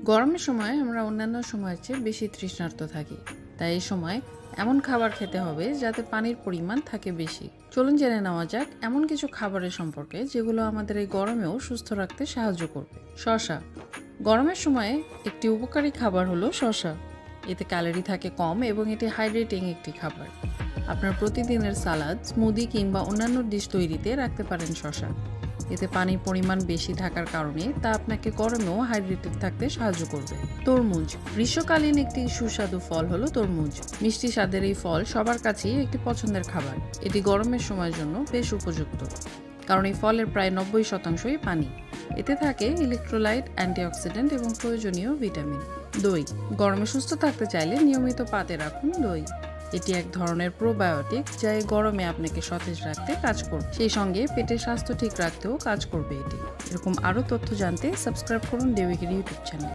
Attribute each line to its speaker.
Speaker 1: গরমের সময় আমরা অন্যান্য সময়ের চেয়ে বেশি তৃষ্ণার্ত থাকি, তাই এই সময় এমন খাবার খেতে হবে যাতে পানির পরিমাণ থাকে বেশি। চলুন জেনে নেওয়া যাক এমন কিছু খাবারের সম্পর্কে যেগুলো আমাদের এই গরমেও সুস্থ রাখতে সাহায্য করবে। শসা গরমের সময়ে একটি উপকারী খাবার হলো শসা। এতে ক্যালোরি থাকে কম এবং এটি হাইড্রেটিং একটি খাবার। আপনার প্রতিদিনের সালাদ, স্মুদি কিংবা অন্যান্য ডিশ তৈরিতে রাখতে পারেন শসা। এতে পানির পরিমাণ বেশি থাকার কারণে তা আপনাকে গরমেও হাইড্রেটেড থাকতে সাহায্য করবে। তরমুজ গ্রীষ্মকালীন একটি সুস্বাদু ফল হলো তরমুজ। মিষ্টি স্বাদের এই ফল সবার কাছেই একটি পছন্দের খাবার। এটি গরমের সময়ের জন্য বেশ উপযুক্ত, কারণ এই ফলের প্রায় 90% পানি। এতে থাকে ইলেকট্রোলাইট, অ্যান্টিঅক্সিডেন্ট এবং প্রয়োজনীয় ভিটামিন। দই গরমে সুস্থ থাকতে চাইলে নিয়মিত পাতে রাখুন দই। এটি এক ধরনের প্রোবায়োটিক যা এই গরমে আপনাকে সতেজ রাখতে কাজ করবে, সেই সঙ্গে পেটের স্বাস্থ্য ঠিক রাখতেও কাজ করবে এটি। এরকম আরও তথ্য জানতে সাবস্ক্রাইব করুন ডেউইকের ইউটিউব চ্যানেল।